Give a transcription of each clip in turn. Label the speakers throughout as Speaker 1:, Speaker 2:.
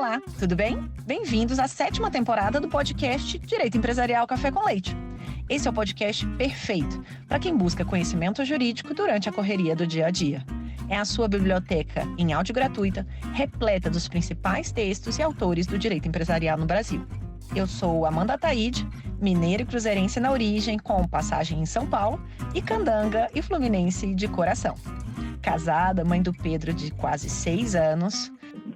Speaker 1: Olá, tudo bem? Bem-vindos à 7ª temporada do podcast Direito Empresarial Café com Leite. Esse é o podcast perfeito para quem busca conhecimento jurídico durante a correria do dia a dia. É a sua biblioteca em áudio gratuita, repleta dos principais textos e autores do direito empresarial no Brasil. Eu sou Amanda Taide, mineira e cruzeirense na origem, com passagem em São Paulo, e candanga e fluminense de coração. Casada, mãe do Pedro de quase 6 anos.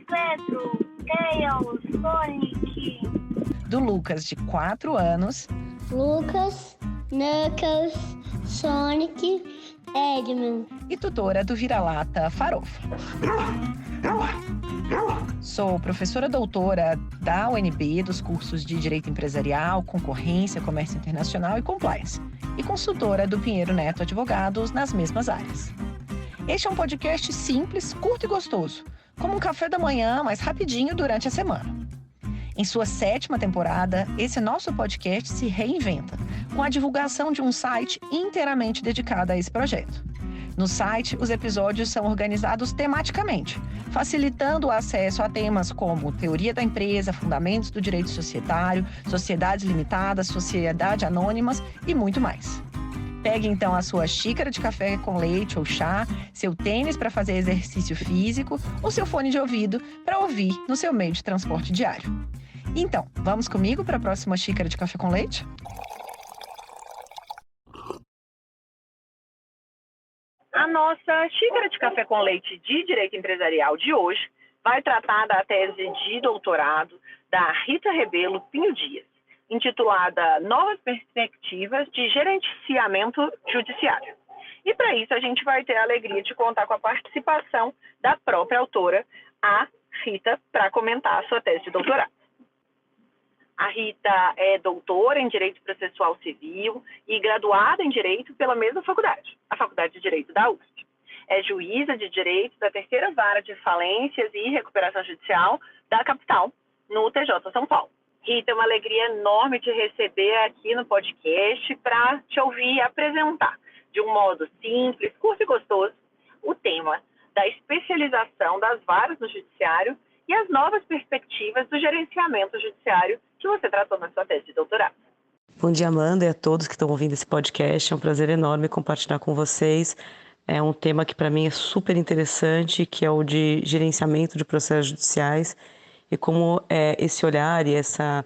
Speaker 2: Pedro, Tails, Sonic.
Speaker 1: Do Lucas de 4 anos.
Speaker 2: Lucas, Knuckles, Sonic, Eggman.
Speaker 1: E tutora do Vira-Lata Farofa. Sou professora doutora da UNB dos cursos de Direito Empresarial, Concorrência, Comércio Internacional e Compliance. E consultora do Pinheiro Neto Advogados nas mesmas áreas. Este é um podcast simples, curto e gostoso, como um café da manhã, mais rapidinho durante a semana. Em sua 7ª temporada, esse nosso podcast se reinventa, com a divulgação de um site inteiramente dedicado a esse projeto. No site, os episódios são organizados tematicamente, facilitando o acesso a temas como teoria da empresa, fundamentos do direito societário, sociedades limitadas, sociedades anônimas e muito mais. Pegue então a sua xícara de café com leite ou chá, seu tênis para fazer exercício físico ou seu fone de ouvido para ouvir no seu meio de transporte diário. Então, vamos comigo para a próxima xícara de café com leite?
Speaker 3: A nossa xícara de café com leite de Direito Empresarial de hoje vai tratar da tese de doutorado da Rita Rebelo Pinho Dias, intitulada Novas Perspectivas de Gerenciamento Judiciário. E para isso a gente vai ter a alegria de contar com a participação da própria autora, a Rita, para comentar a sua tese de doutorado. A Rita é doutora em Direito Processual Civil e graduada em Direito pela mesma faculdade, a Faculdade de Direito da USP. É juíza de Direito da 3ª Vara de Falências e Recuperação Judicial da capital, no TJ São Paulo. Rita, é uma alegria enorme te receber aqui no podcast para te ouvir apresentar, de um modo simples, curto e gostoso, o tema da especialização das varas no judiciário e as novas perspectivas do gerenciamento judiciário que você tratou na sua tese de doutorado.
Speaker 4: Bom dia, Amanda, e a todos que estão ouvindo esse podcast. É um prazer enorme compartilhar com vocês. É um tema que para mim é super interessante, que é o de gerenciamento de processos judiciais e como esse olhar e essa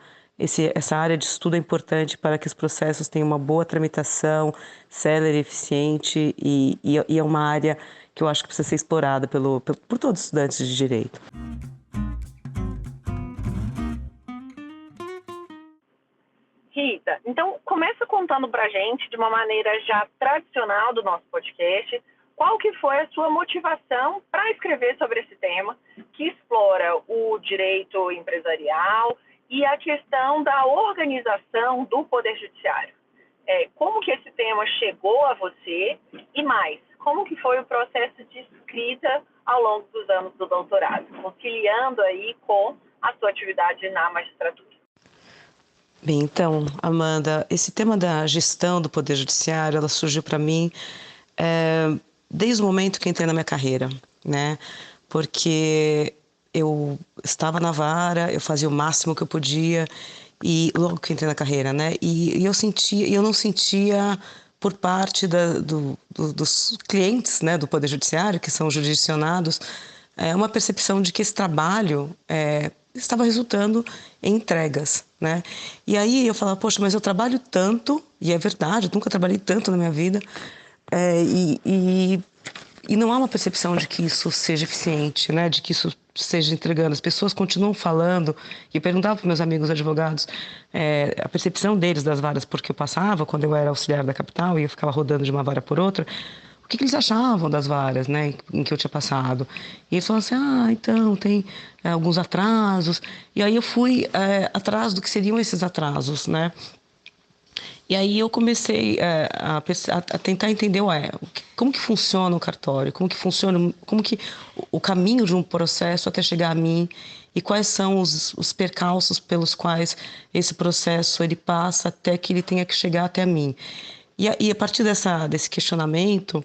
Speaker 4: área de estudo é importante para que os processos tenham uma boa tramitação, célere, eficiente e é uma área que eu acho que precisa ser explorada por todos os estudantes de direito.
Speaker 3: Rita, então começa contando para a gente, de uma maneira já tradicional do nosso podcast, qual que foi a sua motivação para escrever sobre esse tema, que explora o direito empresarial e a questão da organização do Poder Judiciário. Como que esse tema chegou a você e mais, como que foi o processo de escrita ao longo dos anos do doutorado, conciliando aí com a sua atividade na magistratura?
Speaker 4: Bem, então, Amanda, esse tema da gestão do Poder Judiciário, ela surgiu para mim desde o momento que entrei na minha carreira, né? Porque eu estava na vara, eu fazia o máximo que eu podia e logo que entrei na carreira, né? E eu não sentia por parte dos clientes, né, do Poder Judiciário, que são jurisdicionados, uma percepção de que esse trabalho estava resultando em entregas, né? E aí eu falava, poxa, mas eu trabalho tanto, e é verdade, eu nunca trabalhei tanto na minha vida, e não há uma percepção de que isso seja eficiente, né? De que isso esteja entregando. As pessoas continuam falando, e eu perguntava para meus amigos advogados a percepção deles das varas, porque eu passava, quando eu era auxiliar da capital, e eu ficava rodando de uma vara por outra, o que eles achavam das varas, né, em que eu tinha passado. E eles falavam assim, então tem alguns atrasos. E aí eu fui atrás do que seriam esses atrasos, né? E aí eu comecei a tentar entender como que funciona o cartório, como que o caminho de um processo até chegar a mim e quais são os percalços pelos quais esse processo ele passa até que ele tenha que chegar até a mim. E a partir desse questionamento,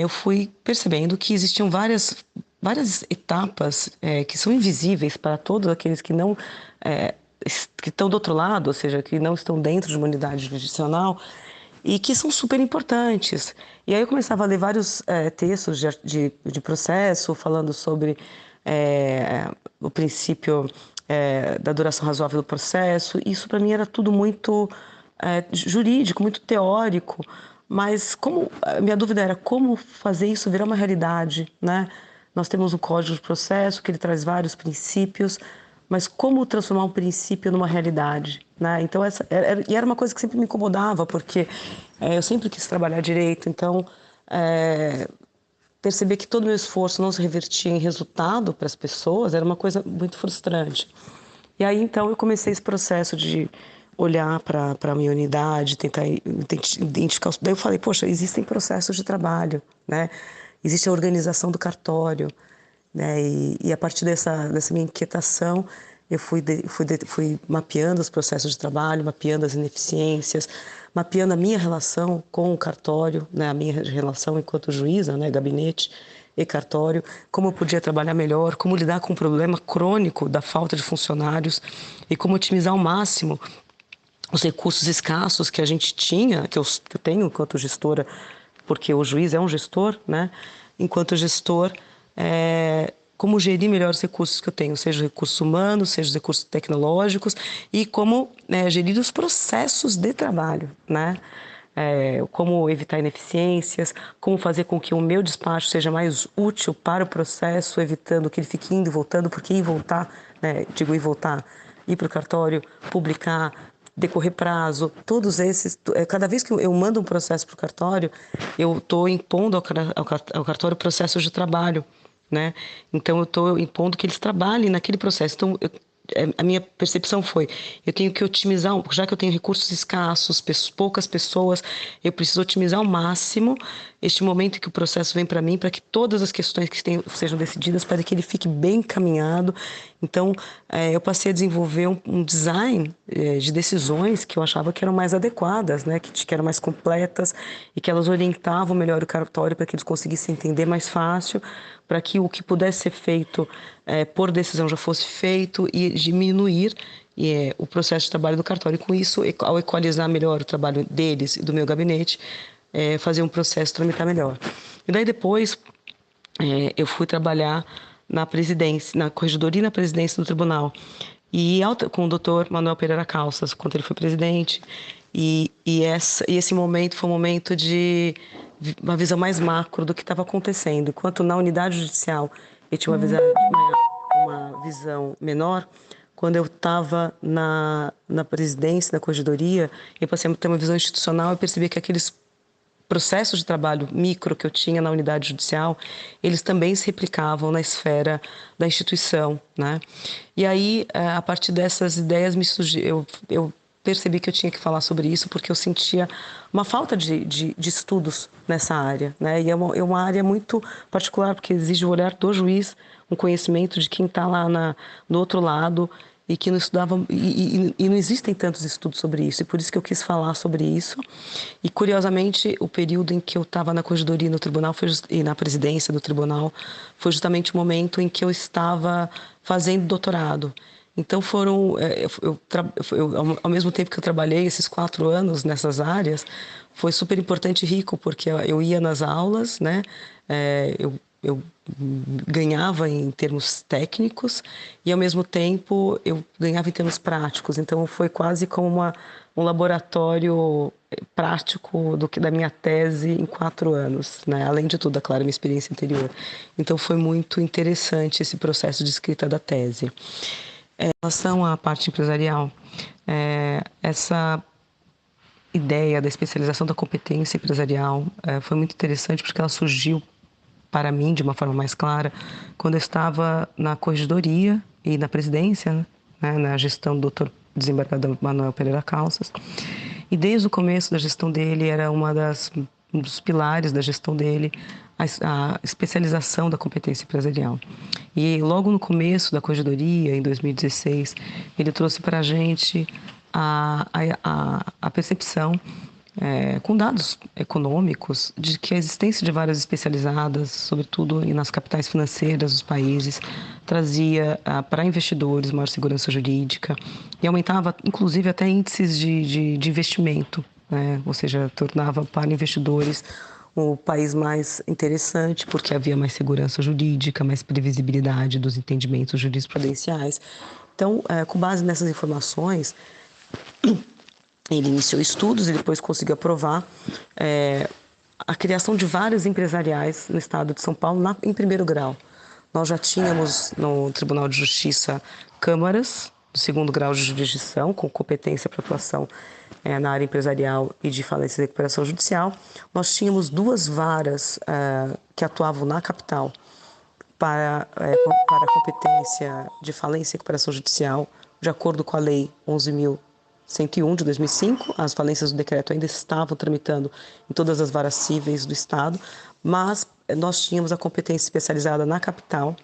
Speaker 4: eu fui percebendo que existiam várias várias etapas que são invisíveis para todos aqueles que não que estão do outro lado, ou seja, que não estão dentro de uma unidade jurisdicional e que são super importantes. E aí eu começava a ler vários textos de processo falando sobre o princípio da duração razoável do processo. Isso para mim era tudo muito jurídico, muito teórico, mas minha dúvida era como fazer isso virar uma realidade, né? Nós temos o Código de Processo, que ele traz vários princípios, mas como transformar um princípio numa realidade, né? Então, era uma coisa que sempre me incomodava, porque eu sempre quis trabalhar direito, então perceber que todo o meu esforço não se revertia em resultado para as pessoas era uma coisa muito frustrante. E aí, então, eu comecei esse processo de olhar para a minha unidade, tentar identificar. Daí eu falei, poxa, existem processos de trabalho, né? Existe a organização do cartório, né? E a partir dessa minha inquietação, eu fui mapeando os processos de trabalho, mapeando as ineficiências, mapeando a minha relação com o cartório, né? A minha relação enquanto juíza, né? Gabinete e cartório, como eu podia trabalhar melhor, como lidar com o problema crônico da falta de funcionários e como otimizar ao máximo os recursos escassos que a gente tinha, que eu tenho enquanto gestora, porque o juiz é um gestor, né? Enquanto gestor, como gerir melhor os recursos que eu tenho, seja os recursos humanos, seja os recursos tecnológicos, e como gerir os processos de trabalho, né? Como evitar ineficiências, como fazer com que o meu despacho seja mais útil para o processo, evitando que ele fique indo e voltando, porque ir e voltar, né? Digo ir e voltar, ir para o cartório, publicar, decorrer prazo, todos esses, cada vez que eu mando um processo para o cartório, eu estou impondo ao cartório processos de trabalho, né? Então eu estou impondo que eles trabalhem naquele processo. Então a minha percepção foi, eu tenho que otimizar, já que eu tenho recursos escassos, poucas pessoas, eu preciso otimizar ao máximo este momento em que o processo vem para mim, para que todas as questões que sejam decididas, para que ele fique bem encaminhado. Então, eu passei a desenvolver um design de decisões que eu achava que eram mais adequadas, né? Que eram mais completas e que elas orientavam melhor o cartório para que eles conseguissem entender mais fácil, para que o que pudesse ser feito por decisão já fosse feito e diminuir o processo de trabalho do cartório. E com isso, ao equalizar melhor o trabalho deles e do meu gabinete, fazer um processo tramitar melhor. E daí depois eu fui trabalhar na presidência, na corregedoria e na presidência do tribunal. E com o doutor Manuel Pereira Calças, quando ele foi presidente. E esse momento foi um momento de uma visão mais macro do que estava acontecendo. Enquanto na unidade judicial eu tinha uma visão menor, quando eu estava na presidência, na corregedoria, eu passei a ter uma visão institucional e percebi que aqueles processos de trabalho micro que eu tinha na unidade judicial, eles também se replicavam na esfera da instituição, né? E aí, a partir dessas ideias, eu percebi que eu tinha que falar sobre isso, porque eu sentia uma falta de estudos nessa área, né? E é uma área muito particular, porque exige o olhar do juiz, um conhecimento de quem está lá do outro lado, e que não estudava, e não existem tantos estudos sobre isso, e por isso que eu quis falar sobre isso. E curiosamente, o período em que eu estava na corregedoria no tribunal e na presidência do tribunal foi justamente o momento em que eu estava fazendo doutorado. Então ao mesmo tempo que eu trabalhei esses 4 anos nessas áreas, foi super importante e rico, porque eu ia nas aulas, né? Eu ganhava em termos técnicos e, ao mesmo tempo, eu ganhava em termos práticos. Então, foi quase como um laboratório prático da minha tese em 4 anos, né? Além de tudo, é claro, minha experiência anterior. Então, foi muito interessante esse processo de escrita da tese. Em relação à parte empresarial, essa ideia da especialização da competência empresarial foi muito interessante, porque ela surgiu para mim, de uma forma mais clara, quando eu estava na corregedoria e na presidência, né, na gestão do Dr. desembargador Manuel Pereira Calças. E desde o começo da gestão dele, era um dos pilares da gestão dele, a especialização da competência empresarial. E logo no começo da corregedoria, em 2016, ele trouxe para a gente a percepção com dados econômicos de que a existência de varas especializadas, sobretudo nas capitais financeiras dos países, trazia para investidores maior segurança jurídica e aumentava, inclusive, até índices de investimento, né? Ou seja, tornava para investidores o país mais interessante, porque havia mais segurança jurídica, mais previsibilidade dos entendimentos jurisprudenciais. Então, com base nessas informações, ele iniciou estudos e depois conseguiu aprovar a criação de várias empresariais no estado de São Paulo em primeiro grau. Nós já tínhamos no Tribunal de Justiça câmaras do segundo grau de jurisdição com competência para atuação na área empresarial e de falência e recuperação judicial. Nós tínhamos 2 varas que atuavam na capital para a competência de falência e recuperação judicial, de acordo com a Lei 11.101 de 2005. As falências do decreto ainda estavam tramitando em todas as varas cíveis do Estado, mas nós tínhamos a competência especializada na capital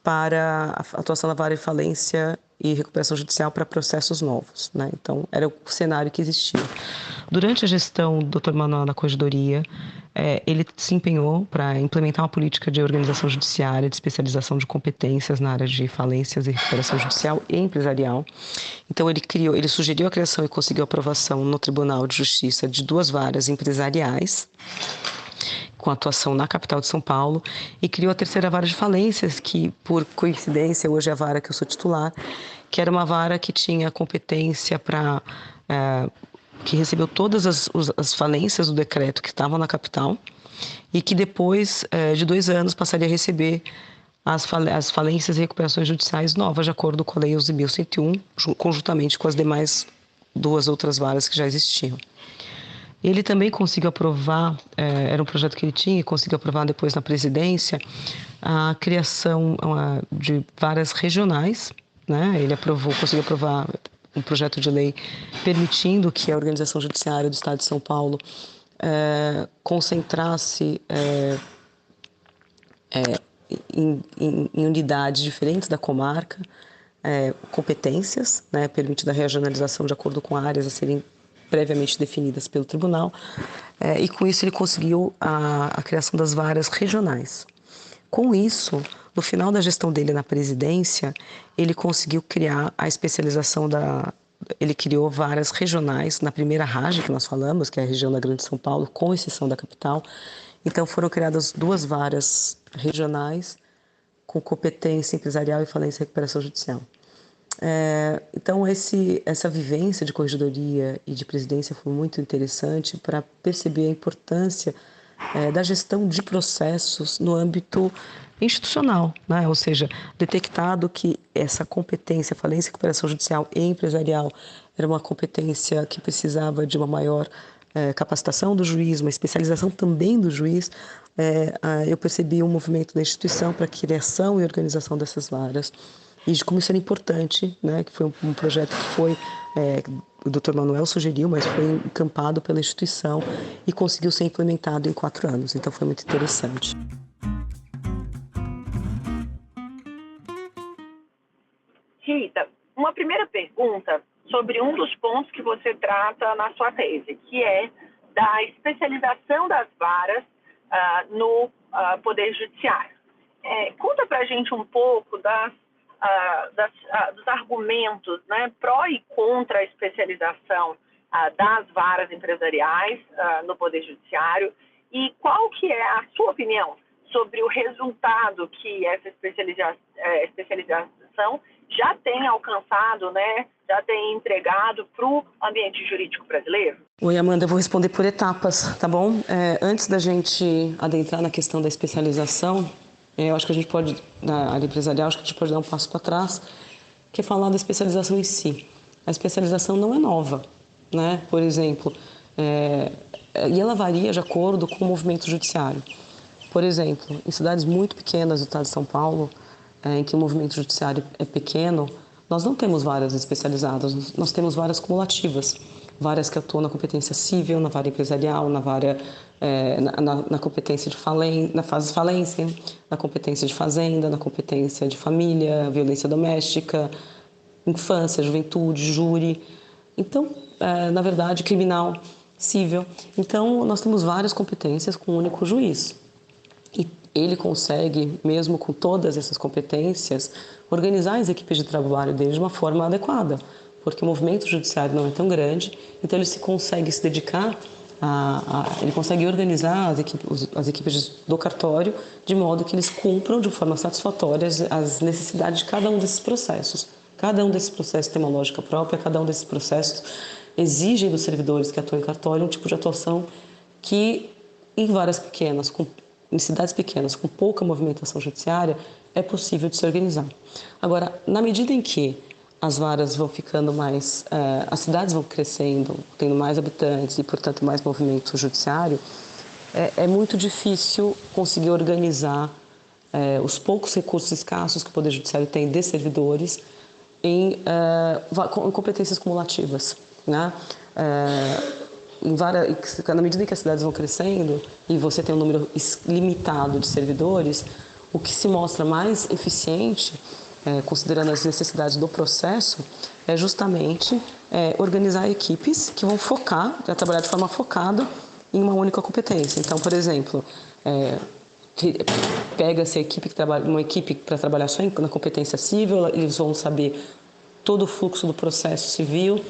Speaker 4: para a atuação na vara de falência e recuperação judicial para processos novos, né? Então, era o cenário que existia. Durante a gestão do Dr. Manuel na Corregedoria, ele se empenhou para implementar uma política de organização judiciária, de especialização de competências na área de falências e recuperação judicial e empresarial. Então, ele sugeriu a criação e conseguiu a aprovação no Tribunal de Justiça de 2 varas empresariais, com atuação na capital de São Paulo, e criou a 3ª vara de falências, que, por coincidência, hoje é a vara que eu sou titular, que era uma vara que tinha competência que recebeu todas as falências do decreto que estavam na capital e que depois de 2 anos passaria a receber as falências e recuperações judiciais novas, de acordo com a Lei 11.101, conjuntamente com as demais 2 outras varas que já existiam. Ele também conseguiu aprovar, era um projeto que ele tinha, e conseguiu aprovar depois na presidência, a criação de varas regionais, né? Ele conseguiu aprovar um projeto de lei permitindo que a Organização Judiciária do Estado de São Paulo concentrasse em unidades diferentes da comarca, competências, né? Permitindo a regionalização de acordo com áreas a serem previamente definidas pelo tribunal, e com isso ele conseguiu a criação das varas regionais. Com isso, no final da gestão dele na presidência, ele conseguiu criar a especialização ele criou varas regionais na primeira RAJ que nós falamos, que é a região da Grande São Paulo, com exceção da capital. Então foram criadas 2 varas regionais com competência empresarial e falência e recuperação judicial. Então, essa vivência de corregedoria e de presidência foi muito interessante para perceber a importância da gestão de processos no âmbito institucional, né? Ou seja, detectado que essa competência, falência e recuperação judicial e empresarial, era uma competência que precisava de uma maior capacitação do juiz, uma especialização também do juiz. Eu percebi um movimento da instituição para a criação e organização dessas varas, e de como isso era importante, né? Que foi um projeto que o Dr. Manuel sugeriu, mas foi encampado pela instituição e conseguiu ser implementado em 4 anos. Então foi muito interessante.
Speaker 3: Rita, uma primeira pergunta sobre um dos pontos que você trata na sua tese, que é da especialização das varas no Poder Judiciário. Conta para a gente um pouco dos argumentos, né, pró e contra a especialização das varas empresariais no Poder Judiciário, e qual que é a sua opinião sobre o resultado que essa especialização já tem alcançado, né, já tem entregado para o ambiente jurídico brasileiro?
Speaker 4: Oi, Amanda, eu vou responder por etapas, tá bom? Antes da gente adentrar na questão da especialização, eu acho que a gente pode, na área empresarial, acho que a gente pode dar um passo para trás, que é falar da especialização em si. A especialização não é nova, né? Por exemplo, e ela varia de acordo com o movimento judiciário. Por exemplo, em cidades muito pequenas do estado de São Paulo, em que o movimento judiciário é pequeno, nós não temos varas especializadas, nós temos varas cumulativas, varas que atuam na competência civil, na vara empresarial, na vara na competência na fase de falência, na competência de fazenda, na competência de família, violência doméstica, infância, juventude, júri. Então, na verdade, criminal, cível. Então, nós temos várias competências com um único juiz. E ele consegue, mesmo com todas essas competências, organizar as equipes de trabalho dele de uma forma adequada, porque o movimento judiciário não é tão grande, então ele consegue se dedicar ele consegue organizar as equipes do cartório de modo que eles cumpram de forma satisfatória as necessidades de cada um desses processos. Cada um desses processos tem uma lógica própria, cada um desses processos exigem dos servidores que atuam em cartório um tipo de atuação que, em cidades pequenas, com pouca movimentação judiciária, é possível de se organizar. Agora, na medida em que as varas vão ficando mais, as cidades vão crescendo, tendo mais habitantes e, portanto, mais movimento judiciário, é muito difícil conseguir organizar os poucos recursos escassos que o Poder Judiciário tem de servidores em competências cumulativas, né? Na medida em que as cidades vão crescendo e você tem um número limitado de servidores, o que se mostra mais eficiente, considerando as necessidades do processo, é justamente organizar equipes que vão trabalhar de forma focada em uma única competência. Então, por exemplo, pega-se uma equipe para trabalhar só na competência civil, eles vão saber todo o fluxo do processo civil,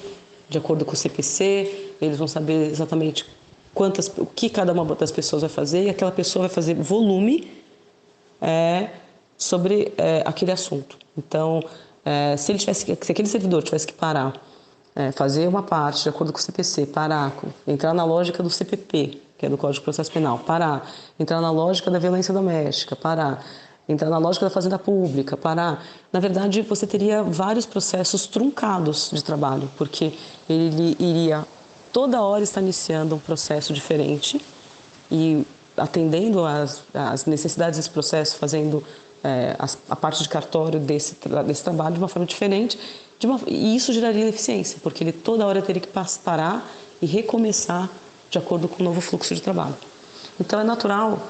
Speaker 4: de acordo com o CPC, eles vão saber exatamente o que cada uma das pessoas vai fazer, e aquela pessoa vai fazer volume sobre aquele assunto. Então, se aquele servidor tivesse que parar, fazer uma parte de acordo com o CPC, entrar na lógica do CPP, que é do Código de Processo Penal, entrar na lógica da violência doméstica, entrar na lógica da fazenda pública, na verdade, você teria vários processos truncados de trabalho, porque ele iria toda hora estar iniciando um processo diferente e atendendo às necessidades desse processo, fazendo a parte de cartório desse trabalho de uma forma diferente, e isso geraria eficiência, porque ele toda hora teria que parar e recomeçar de acordo com o novo fluxo de trabalho. Então é natural,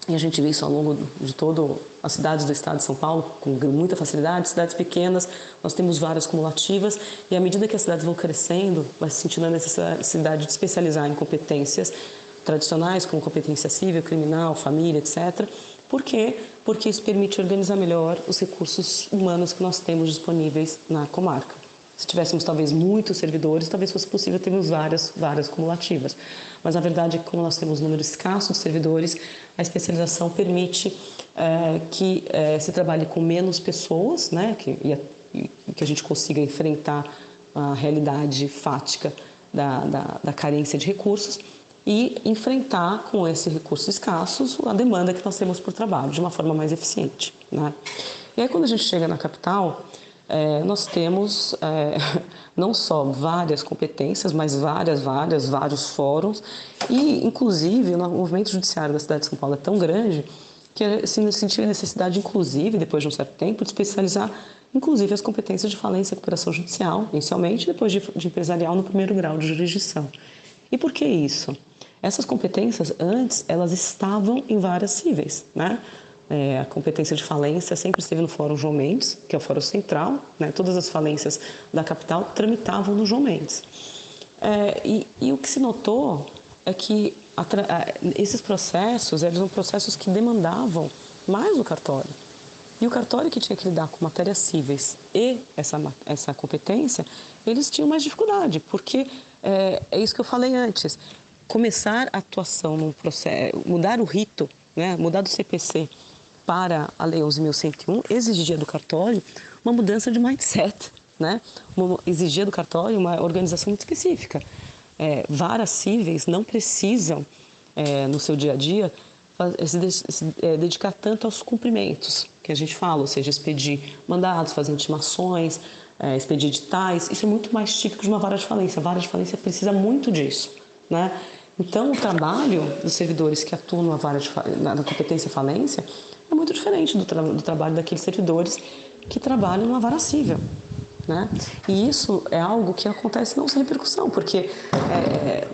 Speaker 4: e a gente vê isso ao longo de todas as cidades do estado de São Paulo, com muita facilidade, cidades pequenas, nós temos várias cumulativas, e à medida que as cidades vão crescendo, vai se sentindo a necessidade de especializar em competências tradicionais, como competência civil, criminal, família, etc. Por quê? Porque isso permite organizar melhor os recursos humanos que nós temos disponíveis na comarca. Se tivéssemos talvez muitos servidores, talvez fosse possível termos várias cumulativas. Mas a verdade é que, como nós temos um número escasso de servidores, a especialização permite que se trabalhe com menos pessoas, né? Que a gente consiga enfrentar a realidade fática da carência de recursos e enfrentar com esses recursos escassos a demanda que nós temos por trabalho de uma forma mais eficiente, né? E aí, quando a gente chega na capital, nós temos não só várias competências, mas vários fóruns, e inclusive o movimento judiciário da cidade de São Paulo é tão grande que se sentiu a necessidade, inclusive, depois de um certo tempo, de especializar inclusive as competências de falência e recuperação judicial, inicialmente, e depois de empresarial no primeiro grau de jurisdição. E por que isso? Essas competências, antes, elas estavam em varas cíveis, né? A competência de falência sempre esteve no Fórum João Mendes, que é o fórum central, né? Todas as falências da capital tramitavam no João Mendes. E o que se notou é que esses processos eram processos que demandavam mais o cartório. E o cartório, que tinha que lidar com matérias cíveis e essa competência, eles tinham mais dificuldade, porque é isso que eu falei antes. Começar a atuação num processo, mudar o rito, né? Mudar do CPC para a Lei 11.101, exigia do cartório uma mudança de mindset, né? Exigia do cartório uma organização muito específica. Varas cíveis não precisam, no seu dia a dia, se dedicar tanto aos cumprimentos que a gente fala, ou seja, expedir mandados, fazer intimações, expedir editais. Isso é muito mais típico de uma vara de falência. A vara de falência precisa muito disso, né? Então, o trabalho dos servidores que atuam na competência falência é muito diferente do trabalho daqueles servidores que trabalham numa vara cível, né? E isso é algo que acontece não sem repercussão, porque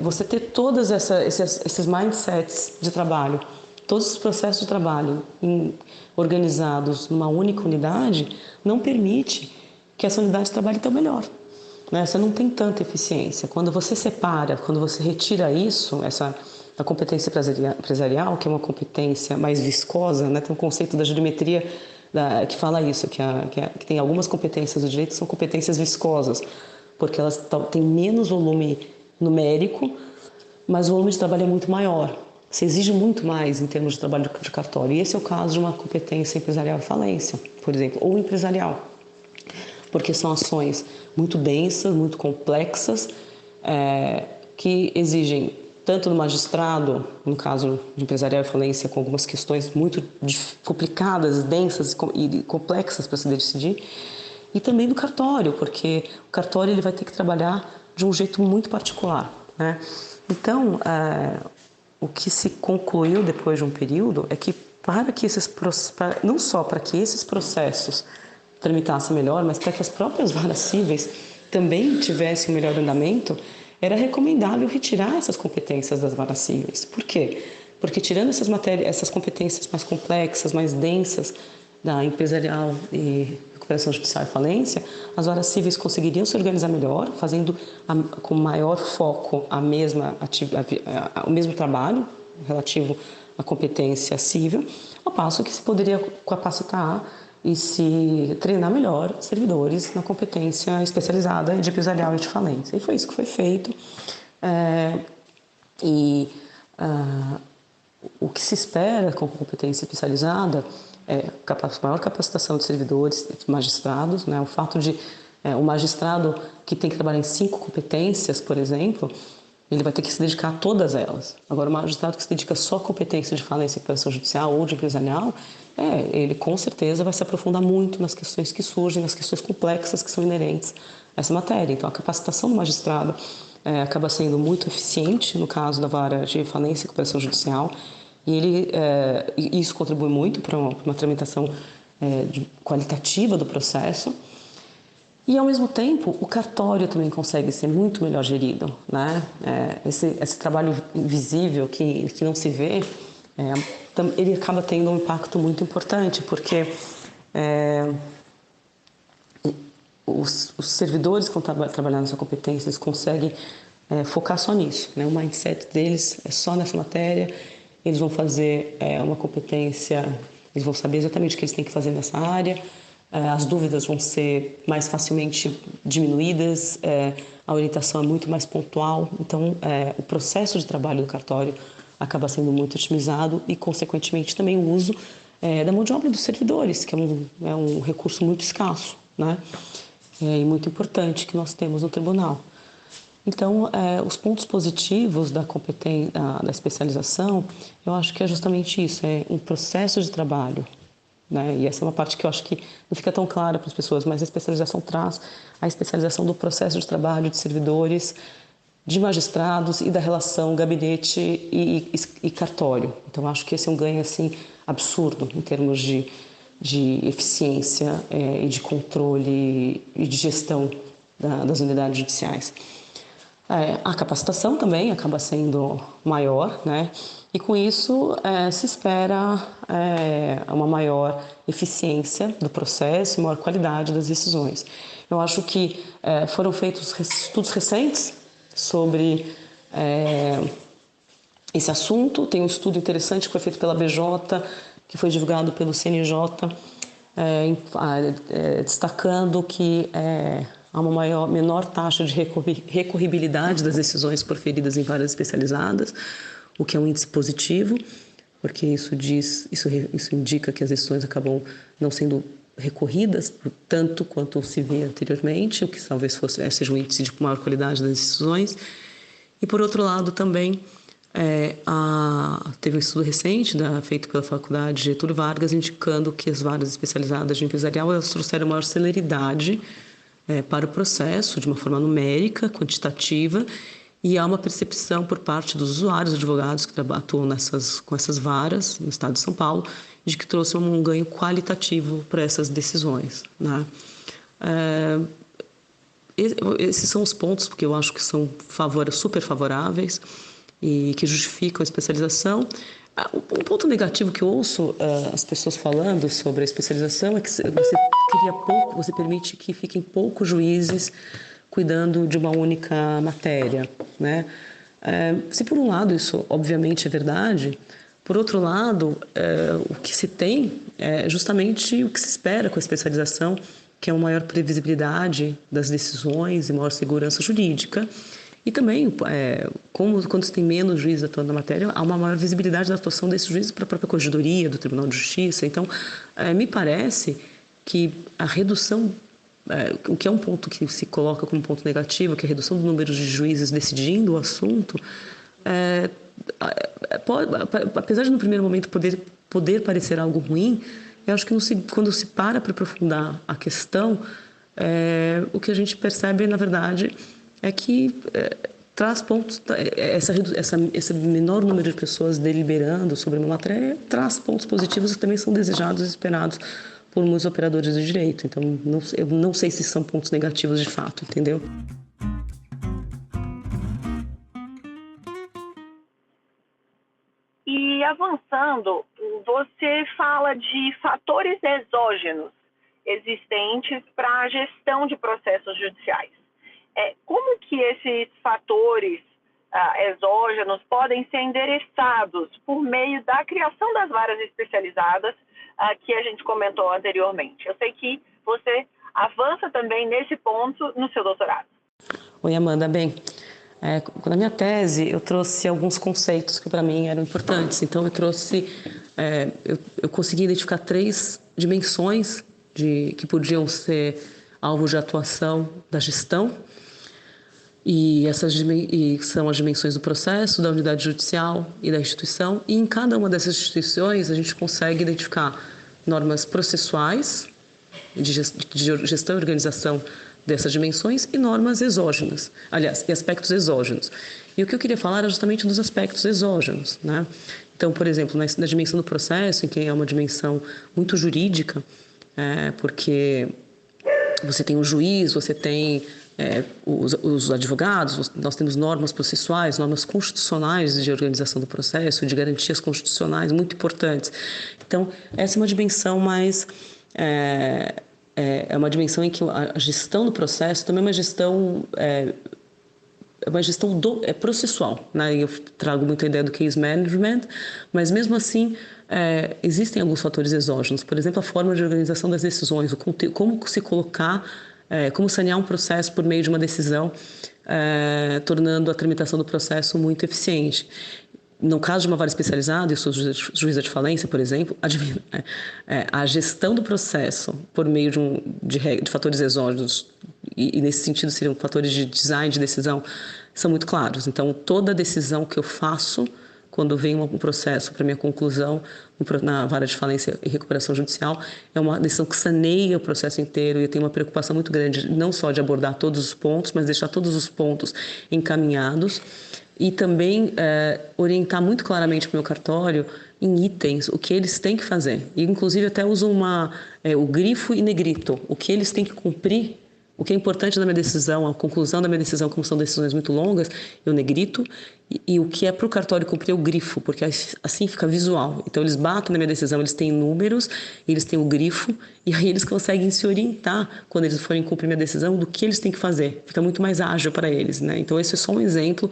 Speaker 4: você ter todos esses mindsets de trabalho, todos os processos de trabalho organizados numa única unidade, não permite que essa unidade trabalhe tão melhor. né, você não tem tanta eficiência. Quando você separa, quando você retira isso, a competência empresarial, que é uma competência mais viscosa, né, tem um conceito da geometria que fala isso, que tem algumas competências do direito que são competências viscosas, porque elas têm menos volume numérico, mas o volume de trabalho é muito maior. Se exige muito mais em termos de trabalho de cartório. E esse é o caso de uma competência empresarial em falência, por exemplo, ou empresarial, porque são ações muito densas, muito complexas, que exigem tanto do magistrado, no caso de empresarial e falência, com algumas questões muito complicadas, densas e complexas para se decidir, e também do cartório, porque o cartório ele vai ter que trabalhar de um jeito muito particular, né? Então, o que se concluiu depois de um período é que não só para que esses processos tramitassem melhor, mas para que as próprias varas cíveis também tivessem um melhor andamento, era recomendável retirar essas competências das varas cíveis. Por quê? Porque tirando essas competências mais complexas, mais densas da empresarial e recuperação judicial e falência, as varas cíveis conseguiriam se organizar melhor, fazendo com maior foco o mesmo trabalho relativo à competência cível, ao passo que se poderia capacitar e se treinar melhor servidores na competência especializada de empresarial e de falência. E foi isso que foi feito. O que se espera com competência especializada é maior capacitação de servidores, de magistrados, né? O fato de o magistrado que tem que trabalhar em 5 competências, por exemplo, ele vai ter que se dedicar a todas elas. Agora, o magistrado que se dedica só à competência de falência e recuperação judicial ou de empresarial, ele com certeza vai se aprofundar muito nas questões que surgem, nas questões complexas que são inerentes a essa matéria. Então, a capacitação do magistrado acaba sendo muito eficiente no caso da vara de falência e recuperação judicial, e isso contribui muito para uma tramitação qualitativa do processo. E, ao mesmo tempo, o cartório também consegue ser muito melhor gerido, né? Esse trabalho invisível que não se vê, ele acaba tendo um impacto muito importante, porque os servidores que estão trabalhando nessa competência, eles conseguem focar só nisso, né? O mindset deles é só nessa matéria, eles vão fazer uma competência, eles vão saber exatamente o que eles têm que fazer nessa área, as dúvidas vão ser mais facilmente diminuídas, a orientação é muito mais pontual, então o processo de trabalho do cartório acaba sendo muito otimizado e, consequentemente, também o uso da mão de obra dos servidores, que é um recurso muito escasso, né? E muito importante que nós temos no tribunal. Então, os pontos positivos da especialização, eu acho que é justamente isso, é um processo de trabalho, né? E essa é uma parte que eu acho que não fica tão clara para as pessoas, mas a especialização traz a especialização do processo de trabalho de servidores, de magistrados e da relação gabinete e cartório. Então, acho que esse é um ganho assim, absurdo em termos de eficiência e de controle e de gestão das unidades judiciais. A capacitação também acaba sendo maior, né? E com isso se espera uma maior eficiência do processo e maior qualidade das decisões. Eu acho que foram feitos estudos recentes sobre esse assunto. Tem um estudo interessante que foi feito pela BJ, que foi divulgado pelo CNJ, destacando que há uma menor taxa de recorribilidade das decisões proferidas em varas especializadas, o que é um índice positivo, porque isso indica que as decisões acabam não sendo recorridas tanto quanto se vê anteriormente, o que talvez seja um índice de maior qualidade das decisões. E, por outro lado, também teve um estudo recente feito pela Faculdade Getúlio Vargas, indicando que as varas especializadas de empresarial elas trouxeram maior celeridade para o processo, de uma forma numérica, quantitativa, e há uma percepção por parte dos usuários, advogados que atuam com essas varas no estado de São Paulo, de que trouxe um ganho qualitativo para essas decisões, né? Esses são os pontos que eu acho que são super favoráveis e que justificam a especialização. Um ponto negativo que eu ouço as pessoas falando sobre a especialização é que você permite que fiquem poucos juízes cuidando de uma única matéria, né? Se por um lado isso obviamente é verdade, por outro lado, o que se tem é justamente o que se espera com a especialização, que é uma maior previsibilidade das decisões e maior segurança jurídica. E também, quando se tem menos juízes atuando na matéria, há uma maior visibilidade da atuação desses juízes para a própria Corregedoria, do Tribunal de Justiça. Então, me parece que a redução, o que é um ponto que se coloca como ponto negativo, que é a redução do número de juízes decidindo o assunto, apesar de no primeiro momento poder parecer algo ruim, eu acho que quando se para aprofundar a questão, o que a gente percebe, na verdade, é que traz pontos, esse menor número de pessoas deliberando sobre uma matéria traz pontos positivos que também são desejados e esperados por muitos operadores do direito. Então, eu não sei se são pontos negativos de fato, entendeu?
Speaker 3: E avançando, você fala de fatores exógenos existentes para a gestão de processos judiciais. Como que esses fatores exógenos podem ser endereçados por meio da criação das varas especializadas que a gente comentou anteriormente? Eu sei que você avança também nesse ponto no seu doutorado.
Speaker 4: Oi, Amanda. Bem, na minha tese eu trouxe alguns conceitos que para mim eram importantes. Então eu consegui identificar 3 dimensões que podiam ser alvo de atuação da gestão. E são as dimensões do processo, da unidade judicial e da instituição. E em cada uma dessas instituições a gente consegue identificar normas processuais, de gestão e organização dessas dimensões, e normas exógenas, aliás, e aspectos exógenos. E o que eu queria falar era justamente dos aspectos exógenos, né? Então, por exemplo, na dimensão do processo, em que é uma dimensão muito jurídica, porque você tem o juiz, você tem os advogados, nós temos normas processuais, normas constitucionais de organização do processo, de garantias constitucionais muito importantes. Então, essa é uma dimensão mais... É uma dimensão em que a gestão do processo também é uma gestão... processual, né? Eu trago muito a ideia do case management, mas mesmo assim existem alguns fatores exógenos. Por exemplo, a forma de organização das decisões, como se colocar, como sanear um processo por meio de uma decisão, tornando a tramitação do processo muito eficiente. No caso de uma vara especializada, eu sou juíza de falência, por exemplo, a gestão do processo por meio de fatores exógenos, e nesse sentido seriam fatores de design de decisão, são muito claros. Então, toda decisão que eu faço quando vem um processo para minha conclusão na vara de falência e recuperação judicial, é uma decisão que saneia o processo inteiro, e eu tenho uma preocupação muito grande, não só de abordar todos os pontos, mas deixar todos os pontos encaminhados, e também orientar muito claramente para o meu cartório em itens o que eles têm que fazer. E, inclusive, até uso o grifo e negrito, o que eles têm que cumprir, o que é importante na minha decisão, a conclusão da minha decisão, como são decisões muito longas, eu negrito, e o que é para o cartório cumprir o grifo, porque assim fica visual. Então, eles batem na minha decisão, eles têm números, eles têm o grifo, e aí eles conseguem se orientar, quando eles forem cumprir minha decisão, do que eles têm que fazer. Fica muito mais ágil para eles, né? Então, esse é só um exemplo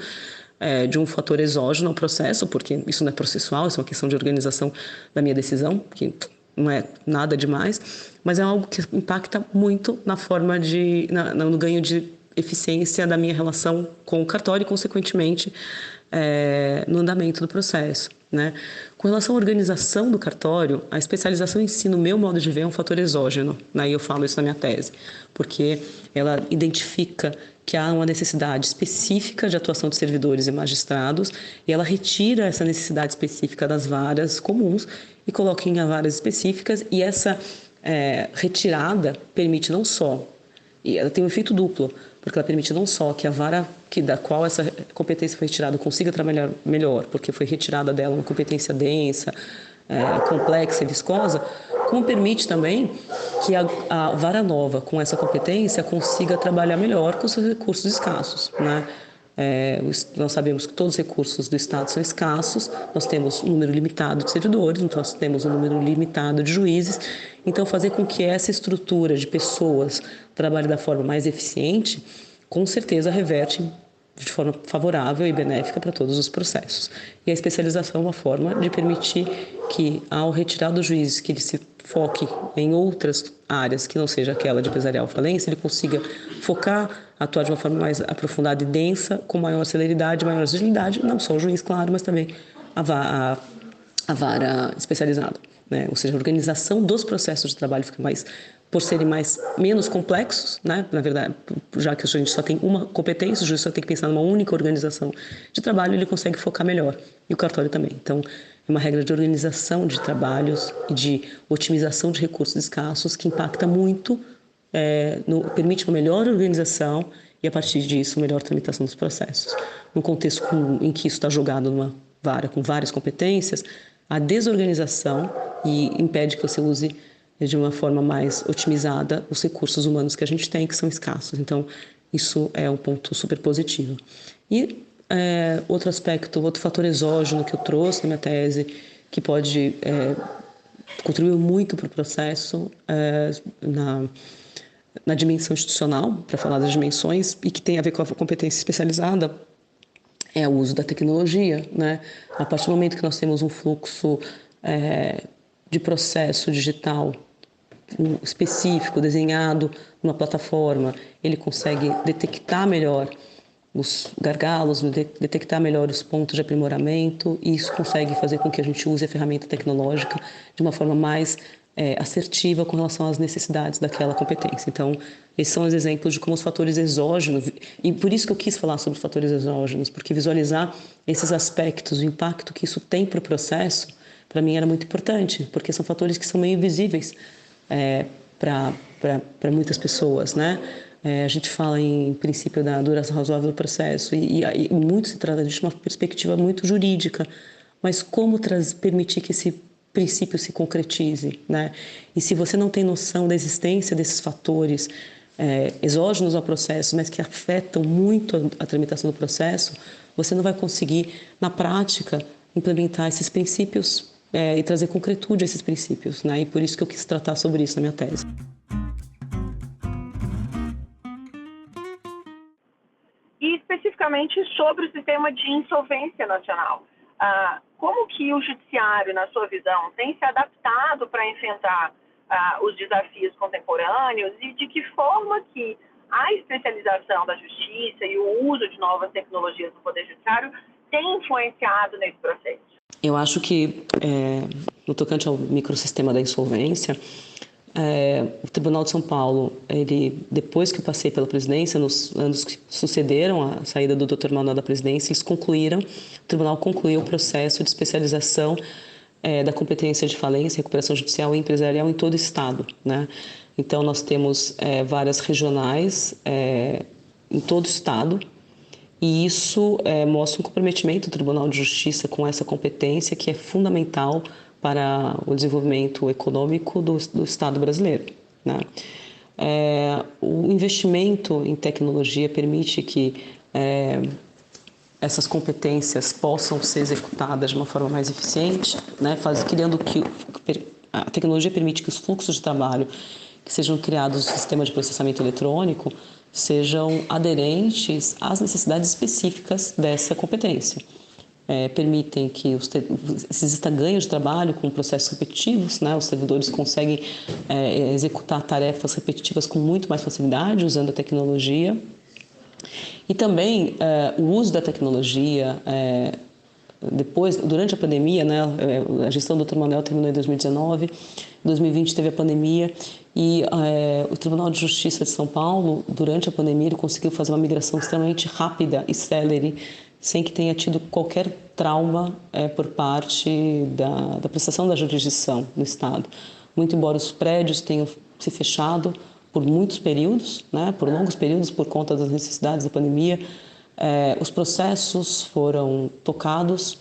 Speaker 4: de um fator exógeno ao processo, porque isso não é processual, isso é uma questão de organização da minha decisão, que não é nada demais, mas é algo que impacta muito na forma no ganho de eficiência da minha relação com o cartório e, consequentemente, no andamento do processo, né? Com relação à organização do cartório, a especialização em si, no meu modo de ver, é um fator exógeno, né? E eu falo isso na minha tese, porque ela identifica que há uma necessidade específica de atuação de servidores e magistrados, e ela retira essa necessidade específica das varas comuns e coloca em varas específicas, e essa retirada permite não só, e ela tem um efeito duplo, porque ela permite não só que a vara da qual essa competência foi retirada consiga trabalhar melhor, porque foi retirada dela uma competência densa, complexa e viscosa, como permite também que a vara nova, com essa competência, consiga trabalhar melhor com os seus recursos escassos, né? Nós sabemos que todos os recursos do Estado são escassos, nós temos um número limitado de servidores, então nós temos um número limitado de juízes, então fazer com que essa estrutura de pessoas trabalhe da forma mais eficiente com certeza reverte de forma favorável e benéfica para todos os processos. E a especialização é uma forma de permitir que, ao retirar do juiz que ele se foque em outras áreas que não seja aquela de empresarial falência, ele consiga focar, atuar de uma forma mais aprofundada e densa, com maior celeridade, maior agilidade, não só o juiz, claro, mas também a vara especializada, né? Ou seja, a organização dos processos de trabalho fica mais, por serem menos complexos, né? Na verdade, já que a gente só tem uma competência, o juiz só tem que pensar numa única organização de trabalho, ele consegue focar melhor, e o cartório também. Então, é uma regra de organização de trabalhos e de otimização de recursos escassos que impacta muito, permite uma melhor organização e, a partir disso, melhor tramitação dos processos. Num contexto em que isso está jogado numa vara com várias competências, a desorganização impede que você use de uma forma mais otimizada os recursos humanos que a gente tem, que são escassos. Então, isso é um ponto super positivo. E outro aspecto, outro fator exógeno que eu trouxe na minha tese, que pode contribuir muito para o processo na dimensão institucional, para falar das dimensões, e que tem a ver com a competência especializada, é o uso da tecnologia, né? A partir do momento que nós temos um fluxo de processo digital específico, desenhado numa plataforma, ele consegue detectar melhor os gargalos, detectar melhor os pontos de aprimoramento, e isso consegue fazer com que a gente use a ferramenta tecnológica de uma forma mais assertiva com relação às necessidades daquela competência. Então, esses são os exemplos de como os fatores exógenos, e por isso que eu quis falar sobre os fatores exógenos, porque visualizar esses aspectos, o impacto que isso tem para o processo, para mim era muito importante, porque são fatores que são meio invisíveis para muitas pessoas, né? A gente fala em princípio da duração razoável do processo e muito se trata de uma perspectiva muito jurídica, mas como permitir que esse princípio se concretize, né? E se você não tem noção da existência desses fatores exógenos ao processo, mas que afetam muito a tramitação do processo, você não vai conseguir, na prática, implementar esses princípios e trazer concretude a esses princípios, né? E por isso que eu quis tratar sobre isso na minha tese.
Speaker 3: E especificamente sobre o sistema de insolvência nacional. Como que o judiciário, na sua visão, tem se adaptado para enfrentar os desafios contemporâneos e de que forma que a especialização da justiça e o uso de novas tecnologias no Poder Judiciário tem influenciado nesse processo?
Speaker 4: Eu acho que, no tocante ao microsistema da insolvência, o Tribunal de São Paulo, depois que eu passei pela presidência, nos anos que sucederam a saída do Dr. Manuel da presidência, o Tribunal concluiu o processo de especialização da competência de falência, recuperação judicial e empresarial em todo o Estado, né? Então, nós temos varas regionais em todo o Estado, e isso mostra um comprometimento do Tribunal de Justiça com essa competência que é fundamental para o desenvolvimento econômico do Estado brasileiro, né? O investimento em tecnologia permite que essas competências possam ser executadas de uma forma mais eficiente, né? A tecnologia permite que os fluxos de trabalho que sejam criados no sistema de processamento eletrônico sejam aderentes às necessidades específicas dessa competência. Permitem que exista ganho de trabalho com processos repetitivos, né? Os servidores conseguem executar tarefas repetitivas com muito mais facilidade usando a tecnologia. E também o uso da tecnologia durante a pandemia, né? A gestão do Dr. Manuel terminou em 2019, em 2020 teve a pandemia e o Tribunal de Justiça de São Paulo, durante a pandemia, ele conseguiu fazer uma migração extremamente rápida e célere, sem que tenha tido qualquer trauma por parte da prestação da jurisdição do Estado. Muito embora os prédios tenham se fechado por muitos períodos, né, por longos períodos, por conta das necessidades da pandemia, os processos foram tocados,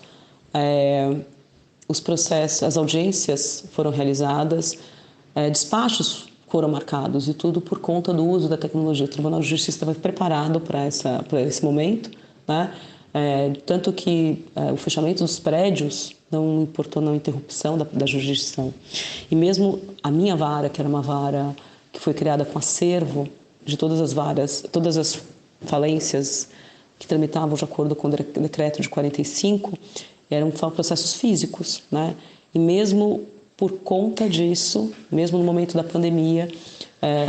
Speaker 4: as audiências foram realizadas, despachos foram marcados, e tudo por conta do uso da tecnologia. O Tribunal de Justiça estava preparado para esse momento, né? Tanto que o fechamento dos prédios não importou na interrupção da jurisdição. E mesmo a minha vara, que era uma vara que foi criada com acervo de todas as varas, todas as falências que tramitavam de acordo com o decreto de 45 eram processos físicos, né? E mesmo por conta disso, mesmo no momento da pandemia,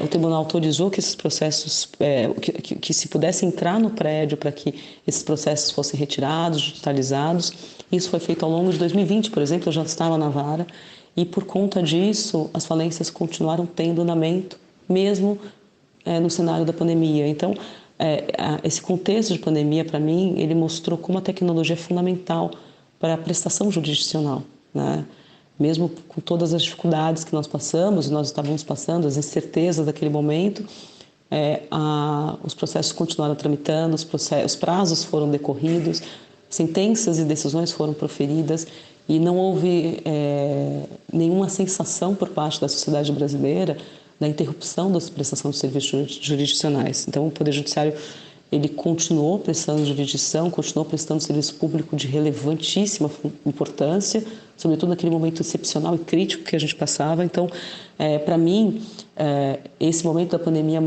Speaker 4: o tribunal autorizou que esses processos, que se pudesse entrar no prédio para que esses processos fossem retirados, digitalizados. Isso foi feito ao longo de 2020, por exemplo, eu já estava na vara, e por conta disso, as falências continuaram tendo andamento, mesmo no cenário da pandemia. Então, esse contexto de pandemia, para mim, ele mostrou como a tecnologia é fundamental para a prestação jurisdicional, né? Mesmo com todas as dificuldades que nós passamos, nós estávamos passando, as incertezas daquele momento, os processos continuaram tramitando, os prazos foram decorridos, sentenças e decisões foram proferidas e não houve nenhuma sensação por parte da sociedade brasileira da interrupção da prestação de serviços jurisdicionais. Então, o Poder Judiciário ele continuou prestando jurisdição, continuou prestando serviço público de relevantíssima importância, sobretudo naquele momento excepcional e crítico que a gente passava. Então, para mim, esse momento da pandemia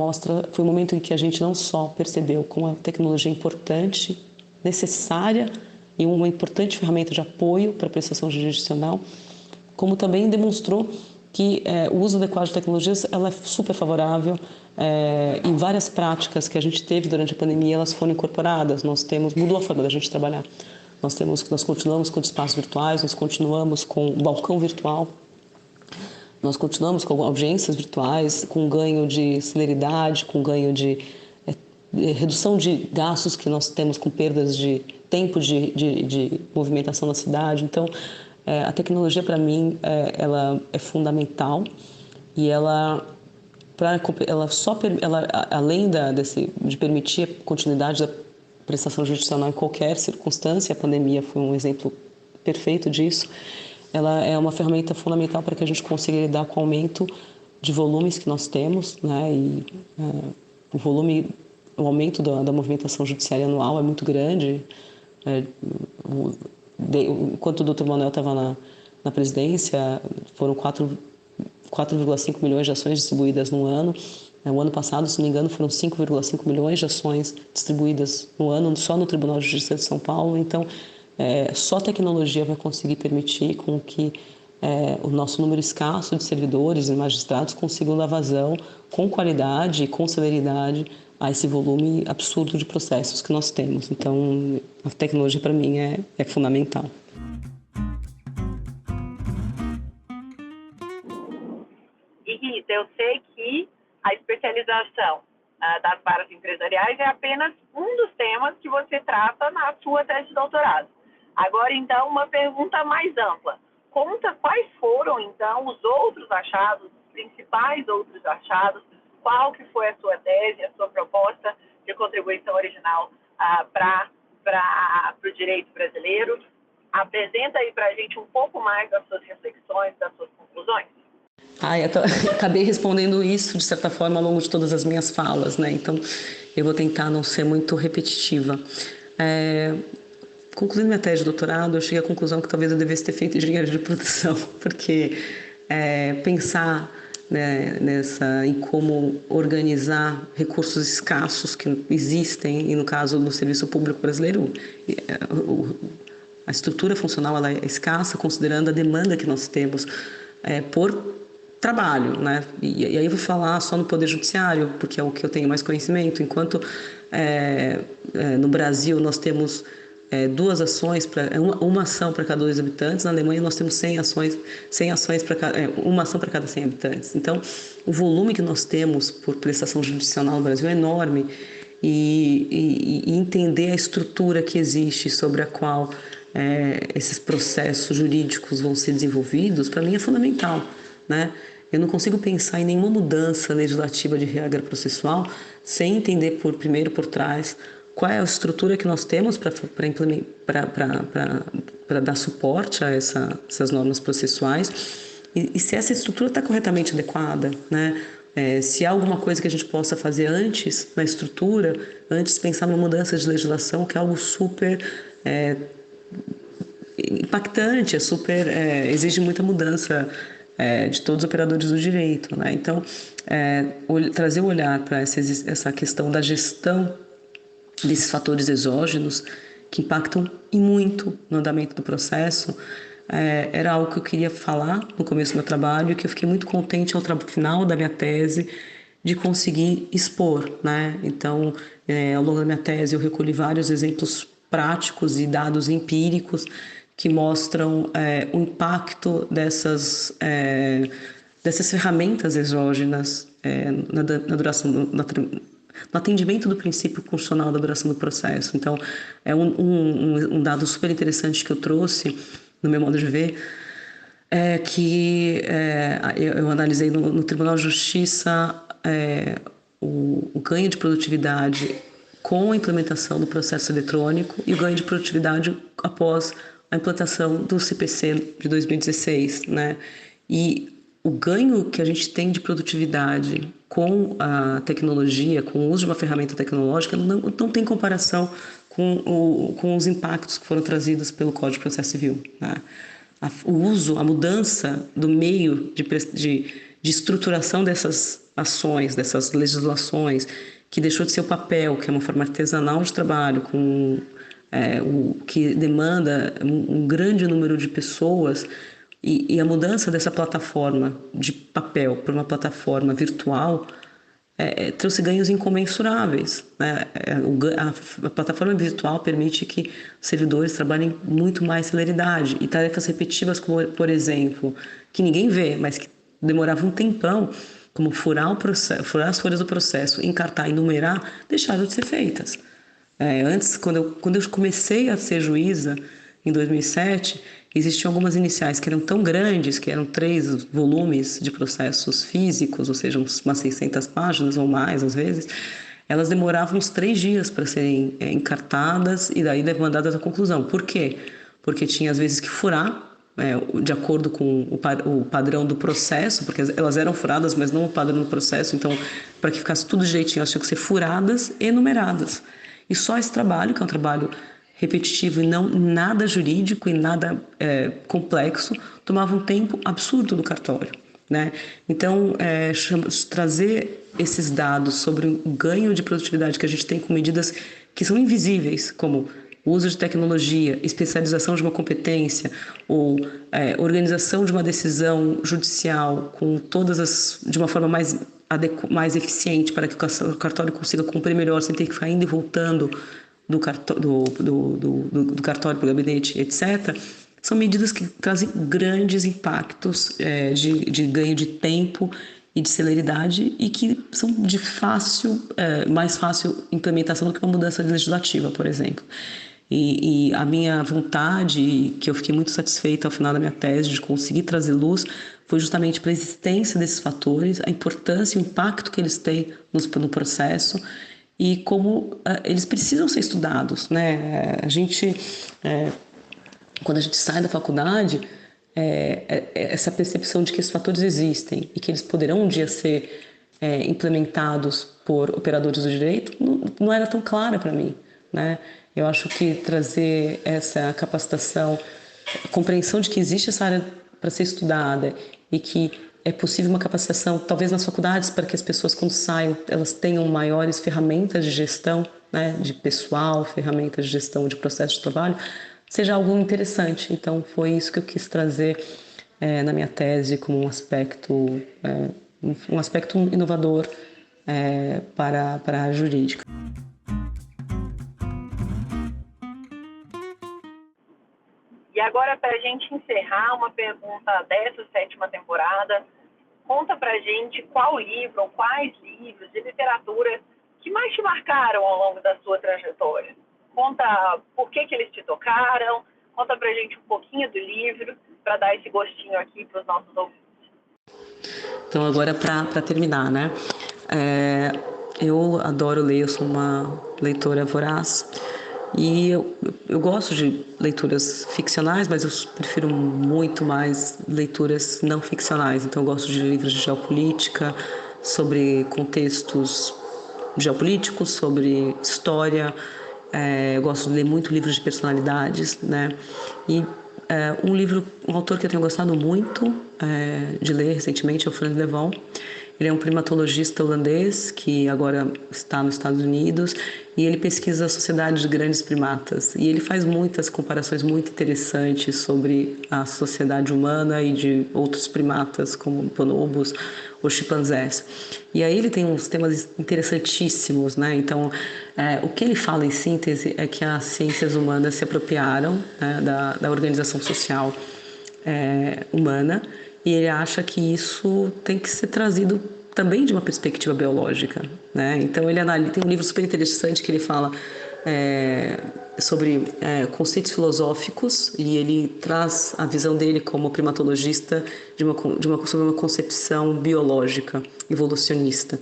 Speaker 4: foi um momento em que a gente não só percebeu como a tecnologia é importante, necessária e uma importante ferramenta de apoio para a prestação jurisdicional, como também demonstrou que o uso adequado de tecnologias ela é super favorável. Em várias práticas que a gente teve durante a pandemia, elas foram incorporadas. Mudou a forma da gente trabalhar. Nós continuamos com espaços virtuais, nós continuamos com o balcão virtual, nós continuamos com audiências virtuais, com ganho de celeridade, com ganho de redução de gastos que nós temos com perdas de tempo de movimentação na cidade. Então, a tecnologia, para mim, ela é fundamental e além de permitir a continuidade da prestação jurisdicional em qualquer circunstância, a pandemia foi um exemplo perfeito disso, ela é uma ferramenta fundamental para que a gente consiga lidar com o aumento de volumes que nós temos, né? E o aumento da movimentação judiciária anual é muito grande. Enquanto o Dr. Manuel estava na presidência, foram 4,5 milhões de ações distribuídas no ano. O ano passado, se não me engano, foram 5,5 milhões de ações distribuídas no ano, só no Tribunal de Justiça de São Paulo. Então, só a tecnologia vai conseguir permitir com que o nosso número escasso de servidores e magistrados consigam dar vazão com qualidade e com celeridade a esse volume absurdo de processos que nós temos. Então, a tecnologia, para mim, é fundamental.
Speaker 3: E, Rita, eu sei que a especialização das varas empresariais é apenas um dos temas que você trata na sua tese de doutorado. Agora, então, uma pergunta mais ampla. Conta quais foram, então, os outros achados, os principais outros achados, qual que foi a sua tese, a sua proposta de contribuição original para o direito brasileiro. Apresenta aí para a gente um pouco mais das suas reflexões, das suas conclusões.
Speaker 4: Eu acabei respondendo isso, de certa forma, ao longo de todas as minhas falas, né? Então, eu vou tentar não ser muito repetitiva. Concluindo minha tese de doutorado, eu cheguei à conclusão que talvez eu devesse ter feito engenharia de produção, porque pensar, né, em como organizar recursos escassos que existem, e no caso do serviço público brasileiro, a estrutura funcional ela é escassa, considerando a demanda que nós temos por trabalho, né? E aí eu vou falar só no Poder Judiciário, porque é o que eu tenho mais conhecimento. Enquanto no Brasil nós temos duas ações uma ação para cada 2 habitantes, na Alemanha nós temos 100 ações uma ação para cada 100 habitantes. Então, o volume que nós temos por prestação jurisdicional no Brasil é enorme e entender a estrutura que existe sobre a qual esses processos jurídicos vão ser desenvolvidos, para mim é fundamental, né? Eu não consigo pensar em nenhuma mudança legislativa de regra processual sem entender primeiro por trás qual é a estrutura que nós temos para dar suporte a essas normas processuais e se essa estrutura está corretamente adequada, né? Se há alguma coisa que a gente possa fazer antes na estrutura, antes de pensar numa mudança de legislação, que é algo super impactante, exige muita mudança de todos os operadores do direito, né? Então, trazer o olhar para essa questão da gestão desses fatores exógenos que impactam e muito no andamento do processo, era algo que eu queria falar no começo do meu trabalho e que eu fiquei muito contente ao final da minha tese de conseguir expor, né? Então, ao longo da minha tese eu recolhi vários exemplos práticos e dados empíricos que mostram o impacto dessas ferramentas exógenas na duração, no atendimento do princípio funcional da duração do processo. Então, é um dado super interessante que eu trouxe no meu modo de ver, que eu analisei no Tribunal de Justiça o ganho de produtividade com a implementação do processo eletrônico e o ganho de produtividade após a implantação do CPC de 2016, né? E o ganho que a gente tem de produtividade com a tecnologia, com o uso de uma ferramenta tecnológica, não tem comparação com os impactos que foram trazidos pelo Código de Processo Civil, né? A mudança do meio de estruturação dessas ações, dessas legislações, que deixou de ser o papel, que é uma forma artesanal de trabalho, que demanda um grande número de pessoas, e a mudança dessa plataforma de papel para uma plataforma virtual trouxe ganhos incomensuráveis, né? A plataforma virtual permite que os servidores trabalhem muito mais celeridade e tarefas repetitivas, como, por exemplo, que ninguém vê, mas que demoravam um tempão, como furar as folhas do processo, encartar e numerar, deixaram de ser feitas. Antes, quando eu comecei a ser juíza, em 2007, existiam algumas iniciais que eram tão grandes, que eram 3 volumes de processos físicos, ou seja, umas 600 páginas ou mais, às vezes. Elas demoravam uns 3 dias para serem encartadas e daí mandadas à conclusão. Por quê? Porque tinha, às vezes, que furar, de acordo com o padrão do processo, porque elas eram furadas, mas não o padrão do processo. Então, para que ficasse tudo direitinho, elas tinham que ser furadas e numeradas. E só esse trabalho, que é um trabalho repetitivo e não nada jurídico e nada complexo, tomava um tempo absurdo no cartório, né? Então, trazer esses dados sobre o ganho de produtividade que a gente tem com medidas que são invisíveis, como o uso de tecnologia, especialização de uma competência ou organização de uma decisão judicial de uma forma mais eficiente para que o cartório consiga cumprir melhor sem ter que ficar indo e voltando do cartório para o gabinete, etc., são medidas que trazem grandes impactos de ganho de tempo e de celeridade e que são de mais fácil implementação do que uma mudança legislativa, por exemplo. E a minha vontade, que eu fiquei muito satisfeita ao final da minha tese de conseguir trazer luz, foi justamente para a existência desses fatores, a importância e o impacto que eles têm no processo e como eles precisam ser estudados, né? Quando a gente sai da faculdade, essa percepção de que esses fatores existem e que eles poderão um dia ser implementados por operadores do direito não era tão clara para mim, né? Eu acho que trazer essa capacitação, compreensão de que existe essa área para ser estudada e que é possível uma capacitação, talvez nas faculdades, para que as pessoas, quando saiam, elas tenham maiores ferramentas de gestão, né, de pessoal, ferramentas de gestão de processo de trabalho, seja algo interessante. Então, foi isso que eu quis trazer na minha tese como um aspecto inovador para a jurídica.
Speaker 3: E agora, para a gente encerrar uma pergunta dessa 7ª temporada, conta para a gente qual livro ou quais livros de literatura que mais te marcaram ao longo da sua trajetória. Conta por que eles te tocaram, conta para a gente um pouquinho do livro, para dar esse gostinho aqui para os nossos ouvintes.
Speaker 4: Então, agora para terminar, né? Eu adoro ler, eu sou uma leitora voraz. E eu gosto de leituras ficcionais, mas eu prefiro muito mais leituras não ficcionais. Então, eu gosto de livros de geopolítica, sobre contextos geopolíticos, sobre história. Eu gosto de ler muito livros de personalidades, né? E um autor que eu tenho gostado muito de ler recentemente é o Franz Levon. Ele é um primatologista holandês que agora está nos Estados Unidos e ele pesquisa a sociedade de grandes primatas. E ele faz muitas comparações muito interessantes sobre a sociedade humana e de outros primatas, como bonobos ou chimpanzés. E aí ele tem uns temas interessantíssimos, né? Então, o que ele fala em síntese é que as ciências humanas se apropriaram, né, da organização social humana, e ele acha que isso tem que ser trazido também de uma perspectiva biológica, né? Então ele tem um livro super interessante que ele fala sobre conceitos filosóficos, e ele traz a visão dele como primatologista sobre uma concepção biológica, evolucionista.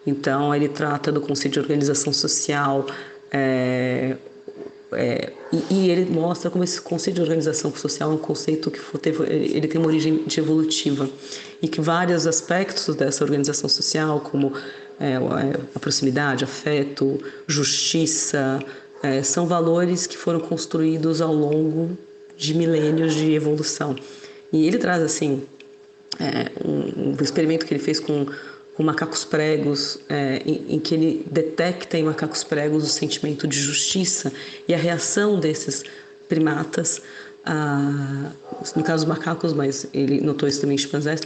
Speaker 4: Então ele trata do conceito de organização social, e ele mostra como esse conceito de organização social é um conceito que ele tem uma origem evolutiva, e que vários aspectos dessa organização social, como a proximidade, afeto, justiça, são valores que foram construídos ao longo de milênios de evolução. E ele traz assim um experimento que ele fez com macacos pregos, em que ele detecta em macacos pregos o sentimento de justiça e a reação desses primatas, no caso dos macacos, mas ele notou isso também em chimpanzés,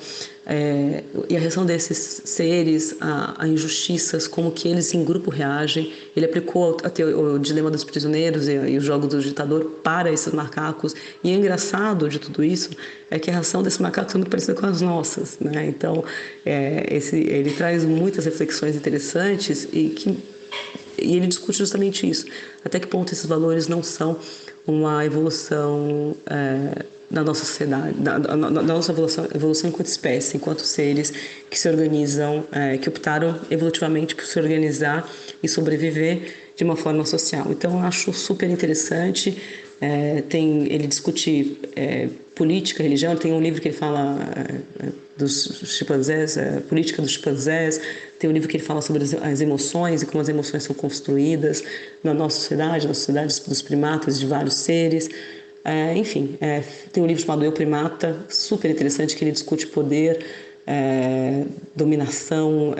Speaker 4: e a reação desses seres a injustiças, como que eles em grupo reagem. Ele aplicou o dilema dos prisioneiros e o jogo do ditador para esses macacos, e o engraçado de tudo isso é que a reação desses macacos é muito parecida com as nossas, né? Então ele traz muitas reflexões interessantes e ele discute justamente isso, até que ponto esses valores não são uma evolução da nossa sociedade, da nossa evolução enquanto espécie, enquanto seres que se organizam, que optaram evolutivamente por se organizar e sobreviver de uma forma social. Então, eu acho super interessante. Ele discute política, religião. Tem um livro que ele fala dos chimpanzés, política dos chimpanzés. Tem um livro que ele fala sobre as emoções e como as emoções são construídas na nossa sociedade dos primatas, de vários seres. Enfim, tem um livro chamado Eu, Primata, super interessante, que ele discute poder, dominação,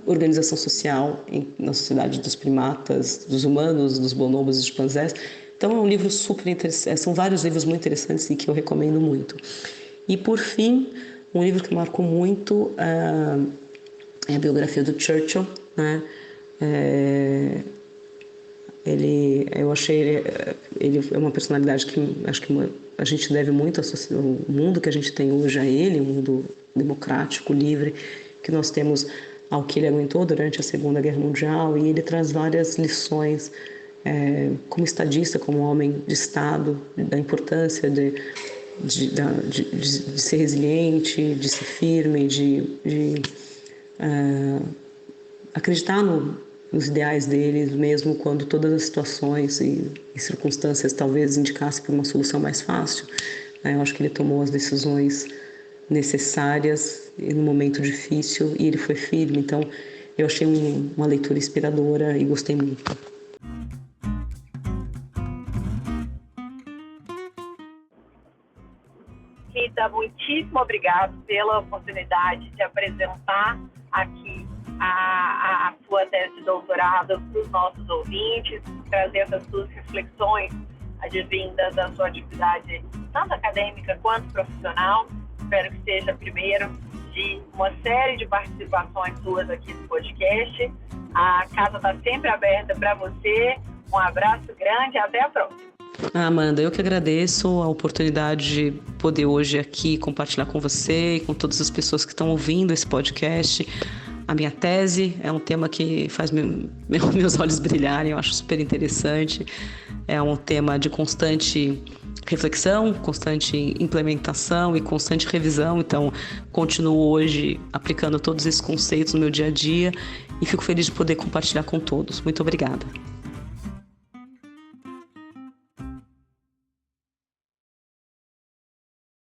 Speaker 4: organização social na sociedade dos primatas, dos humanos, dos bonobos e dos chimpanzés. Então é um livro super interessante, são vários livros muito interessantes e que eu recomendo muito. E por fim, um livro que marcou muito é a biografia do Churchill, né? Eu achei ele é uma personalidade que acho que a gente deve muito ao mundo que a gente tem hoje a ele, um mundo democrático, livre, que nós temos ao que ele aguentou durante a Segunda Guerra Mundial, e ele traz várias lições como estadista, como homem de Estado, da importância de ser resiliente, de ser firme, de acreditar nos ideais deles, mesmo quando todas as situações e circunstâncias talvez indicassem por uma solução mais fácil. Eu acho que ele tomou as decisões necessárias em um momento difícil e ele foi firme. Então, eu achei uma leitura inspiradora e gostei muito.
Speaker 3: Rita, muitíssimo obrigado pela oportunidade de apresentar aqui a sua tese de doutorado para os nossos ouvintes, trazendo as suas reflexões advindas da sua atividade tanto acadêmica quanto profissional. Espero que seja a primeira de uma série de participações suas aqui no podcast. A casa está sempre aberta para você. Um abraço grande e até a próxima.
Speaker 4: Amanda, eu que agradeço a oportunidade de poder hoje aqui compartilhar com você e com todas as pessoas que estão ouvindo esse podcast. A minha tese é um tema que faz meus olhos brilharem, eu acho super interessante. É um tema de constante reflexão, constante implementação e constante revisão. Então, continuo hoje aplicando todos esses conceitos no meu dia a dia e fico feliz de poder compartilhar com todos. Muito obrigada.